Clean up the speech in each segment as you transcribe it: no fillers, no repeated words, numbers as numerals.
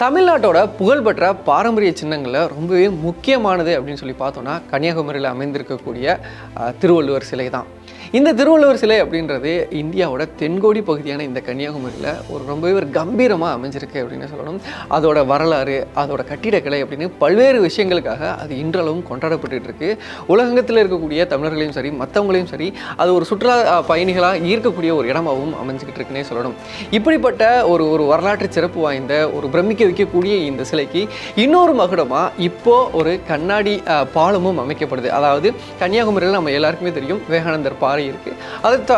தமிழ்நாட்டோட புகழ்பெற்ற பாரம்பரிய சின்னங்களில் ரொம்பவே முக்கியமானது அப்படின்னு சொல்லி பார்த்தோன்னா கன்னியாகுமரியில் அமைந்திருக்கக்கூடிய திருவள்ளுவர் சிலை தான். இந்த திருவள்ளுவர் சிலை அப்படின்றது இந்தியாவோட தென்கோடி பகுதியான இந்த கன்னியாகுமரியில் ரொம்பவே கம்பீரமாக அமைஞ்சிருக்கு அப்படின்னு சொல்லணும். அதோட வரலாறு, அதோட கட்டிடக்கலை அப்படின்னு பல்வேறு விஷயங்களுக்காக அது இன்றளவும் கொண்டாடப்பட்டு இருக்கு. உலகத்தில் இருக்கக்கூடிய தமிழர்களையும் சரி மற்றவங்களையும் சரி அது ஒரு சுற்றுலா பயணிகளாக ஈர்க்கக்கூடிய ஒரு இடமாகவும் அமைஞ்சிக்கிட்டு இருக்குன்னே சொல்லணும். இப்படிப்பட்ட ஒரு வரலாற்று சிறப்பு வாய்ந்த ஒரு பிரமிக்க வைக்கக்கூடிய இந்த சிலைக்கு இன்னொரு மகுடமாக இப்போது ஒரு கண்ணாடி பாலமும் அமைக்கப்படுது. அதாவது கன்னியாகுமரியில் நம்ம எல்லாருக்குமே தெரியும் விவேகானந்தர் பாறை இருக்குது.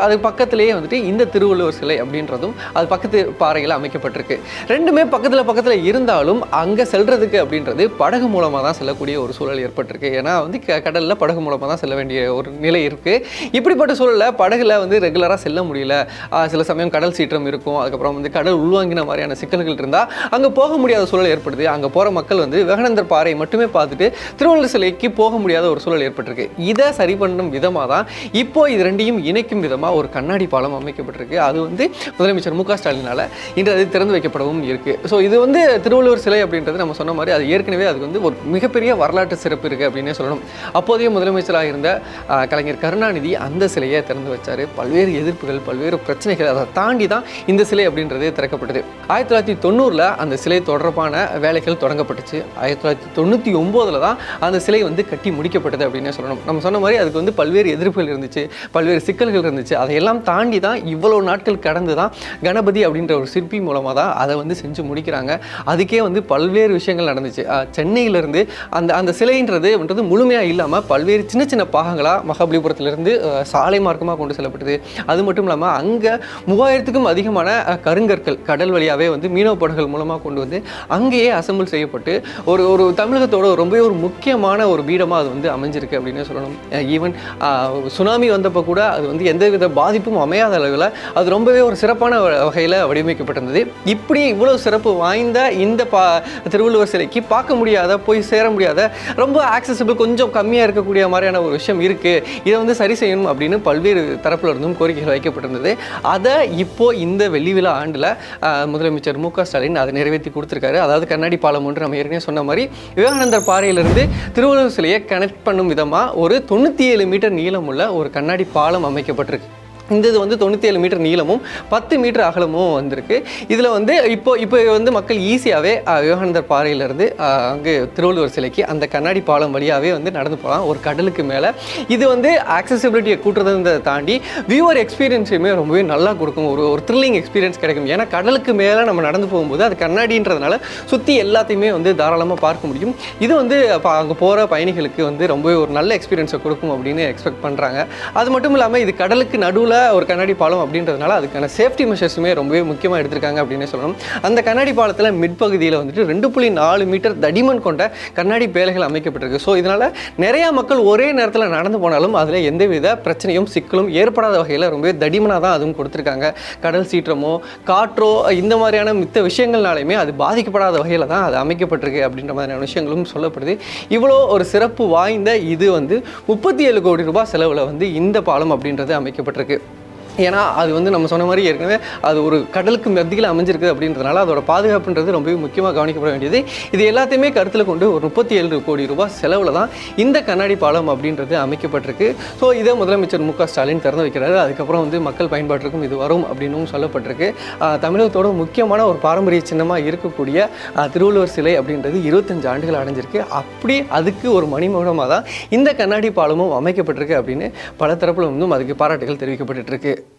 அது பக்கத்திலேயே வந்துட்டு இந்த திருவள்ளுவர் சிலை அப்படின்றதும் அது பக்கத்து பாறையில் அமைக்கப்பட்டிருக்கு. ரெண்டுமே பக்கத்தில் இருந்தாலும் அங்கே செல்றதுக்கு அப்படின்றது படகு மூலமாக தான் செல்லக்கூடிய ஒரு சூழல் ஏற்பட்டிருக்கு. ஏன்னா கடலில் படகு மூலமாக தான் செல்ல வேண்டிய ஒரு நிலை இருக்குது. இப்படிப்பட்ட சூழலில் படகுல ரெகுலராக செல்ல முடியல. சில சமயம் கடல் சீற்றம் இருக்கும். அதுக்கப்புறம் கடல் உள்வாங்கின மாதிரியான சிக்கல்கள் இருந்தால் அங்கே போக முடியாத சூழல் ஏற்படுது. அங்கே போகிற மக்கள் விவேகானந்தர் பாறை மட்டுமே பார்த்துட்டு திருவள்ளுவர் சிலைக்கு போக முடியாத ஒரு சூழல் ஏற்பட்டிருக்கு. இதை சரி பண்ணும் விதமாக தான் இப்போ இது ரெண்டையும் இணைக்கும் விதமாக ஒரு கண்ணாடி பாலம் அமைக்கப்பட்டிருக்கு. அது முதலமைச்சர் மு க ஸ்டாலினால் இன்று அது திறந்து வைக்கப்படவும் இருக்குது. ஸோ இது திருவள்ளுவர் சிலை அப்படின்றது நம்ம சொன்ன மாதிரி அது ஏற்கனவே அதுக்கு ஒரு மிகப்பெரிய வரலாற்று சிறப்பு இருக்குது அப்படின்னே சொல்லணும். அப்போதைய முதலமைச்சராக இருந்த கலைஞர் கருணாநிதி அந்த சிலையை திறந்து வச்சார். பல்வேறு எதிர்ப்புகள், பல்வேறு பிரச்சனைகள் அதை தாண்டி தான் இந்த சிலை அப்படின்றது திறக்கப்பட்டது. 1990 அந்த சிலை தொடர்பான வேலைகள் தொடங்கப்பட்டுச்சு. 1999 தான் அந்த சிலை கட்டி முடிக்கப்பட்டது அப்படின்னே சொல்லணும். நம்ம சொன்ன மாதிரி அதுக்கு பல்வேறு எதிர்ப்புகள் இருந்துச்சு, பல்வேறு சிக்கல்கள் இருந்துச்சு. அதையெல்லாம் தாண்டி தான் இவ்வளோ நாட்கள் கடந்து தான் கணபதி அப்படின்ற ஒரு சிற்பி மூலமாக தான் அதை செஞ்சு முடிக்கிறாங்க. அதுக்கே பல்வேறு விஷயங்கள் நடந்துச்சு. சென்னையிலேருந்து அந்த சிலைன்றது முழுமையாக இல்லாமல் பல்வேறு சின்ன சின்ன பாகங்களாக மகாபலிபுரத்திலிருந்து சாலை மார்க்கமாக கொண்டு செல்லப்பட்டது. அது மட்டும் இல்லாமல் அங்கே 3000க்கும் அதிகமான கருங்கற்கள் கடல் வழியாகவே மீனவ படகுகள் மூலமாக கொண்டு அங்கேயே அசம்பிள் செய்யப்பட்டு ஒரு தமிழகத்தோட ரொம்பவே ஒரு முக்கியமான ஒரு பீடமாக அது அமைஞ்சிருக்கு அப்படின்னு சொல்லணும். ஈவன் சுனாமி வந்தப்போ கூட அது எந்தவித பாதிப்பும் அமையாத அளவில் அது ரொம்பவே ஒரு சிறப்பான வகையில் வடிவமைக்கப்பட்டிருந்தது. இப்படி இவ்வளோ சிறப்பு வாய்ந்த இந்த திருவள்ளுவர் சிலைக்கு பார்க்க முடியாத, போய் சேர முடியாத, ரொம்ப ஆக்சசிபிள் கொஞ்சம் கம்மியாக இருக்கக்கூடிய மாதிரியான ஒரு விஷயம் இருக்குது. இதை சரி செய்யணும் அப்படின்னு பல்வேறு தரப்பில் இருந்தும் கோரிக்கைகள் வைக்கப்பட்டிருந்தது. அதை இப்போது இந்த வெள்ளி விழா ஆண்டில் முதலமைச்சர் மு க ஸ்டாலின் அதை நிறைவேற்றி கொடுத்துருக்காரு. அதாவது கண்ணாடி பாலம் ஒன்று நம்ம ஏற்கனவே சொன்ன மாதிரி விவேகானந்தர் பாறையிலிருந்து திருவள்ளுவர் சிலையை கனெக்ட் பண்ணும் விதமாக ஒரு 97 மீட்டர் நீளமுள்ள ஒரு கண்ணாடி பாலம் அமைக்கப்பட்டிருக்கு. இந்த இது 97 மீட்டர் நீளமும் 10 மீட்டர் அகலமும் வந்திருக்கு. இதில் இப்போ மக்கள் ஈஸியாகவே விவேகானந்தர் பாறையிலேருந்து அங்கே திருவள்ளுவர் சிலைக்கு அந்த கண்ணாடி பாலம் வழியாகவே நடந்து போகலாம். ஒரு கடலுக்கு மேலே இது ஆக்சசிபிலிட்டியை கூட்டுறதை தாண்டி வியூவர் எக்ஸ்பீரியன்ஸையுமே ரொம்பவே நல்லா கொடுக்கும். ஒரு த்ரில்லிங் எக்ஸ்பீரியன்ஸ் கிடைக்கும். ஏன்னா கடலுக்கு மேலே நம்ம நடந்து போகும்போது அது கண்ணாடின்றதுனால சுற்றி எல்லாத்தையுமே தாராளமாக பார்க்க முடியும். இது அங்கே போகிற பயணிகளுக்கு ரொம்பவே ஒரு நல்ல எக்ஸ்பீரியன்ஸை கொடுக்கும் அப்படின்னு எக்ஸ்பெக்ட் பண்ணுறாங்க. அது மட்டும் இல்லாமல் இது கடலுக்கு நடுவில் ஒரு கண்ணாடி பாலம் அப்படின்றதுனால அதுக்கான சேஃப்டி மெஷர்ஸுமே ரொம்பவே முக்கியமாக எடுத்திருக்காங்க அப்படின்னு சொல்லணும். அந்த கண்ணாடி பாலத்தில் மிட்பகுதியில் 2.4 மீட்டர் தடிமன் கொண்ட கண்ணாடி பேலைகள் அமைக்கப்பட்டிருக்கு. ஸோ இதனால் நிறையா மக்கள் ஒரே நேரத்தில் நடந்து போனாலும் அதில் எந்தவித பிரச்சனையும் சிக்கலும் ஏற்படாத வகையில் ரொம்பவே தடிமனாக தான் அதுவும் கொடுத்துருக்காங்க. கடல் சீற்றமோ காற்றோ இந்த மாதிரியான மித்த விஷயங்கள்னாலையுமே அது பாதிக்கப்படாத வகையில் தான் அது அமைக்கப்பட்டிருக்கு அப்படின்ற மாதிரியான விஷயங்களும் சொல்லப்படுது. இவ்வளோ ஒரு சிறப்பு வாய்ந்த இது 37 கோடி ரூபாய் செலவில் இந்த பாலம் அப்படின்றது அமைக்கப்பட்டிருக்கு. ஏன்னா அது நம்ம சொன்ன மாதிரி ஏற்கனவே அது ஒரு கடலுக்கு மத்தியில் அமைஞ்சிருக்கு அப்படின்றதுனால அதோட பாதுகாப்புன்றது ரொம்பவே முக்கியமாக கவனிக்கப்பட வேண்டியது. இது எல்லாத்தையுமே கருத்தில் கொண்டு ஒரு 37 கோடி ரூபாய் செலவில் தான் இந்த கண்ணாடி பாலம் அப்படின்றது அமைக்கப்பட்டிருக்கு. ஸோ இதை முதலமைச்சர் மு க ஸ்டாலின் திறந்து வைக்கிறாரு. அதுக்கப்புறம் மக்கள் பயன்பாட்டிற்கும் இது வரும் அப்படின்னும் சொல்லப்பட்டிருக்கு. தமிழகத்தோட முக்கியமான ஒரு பாரம்பரிய சின்னமாக இருக்கக்கூடிய திருவள்ளுவர் சிலை அப்படின்றது 25 ஆண்டுகள் அடைஞ்சிருக்கு. அப்படி அதுக்கு ஒரு மணிமகுடமாக தான் இந்த கண்ணாடி பாலமும் அமைக்கப்பட்டிருக்கு அப்படின்னு பல தரப்பில் அதுக்கு பாராட்டுகள் தெரிவிக்கப்பட்டு இருக்கு.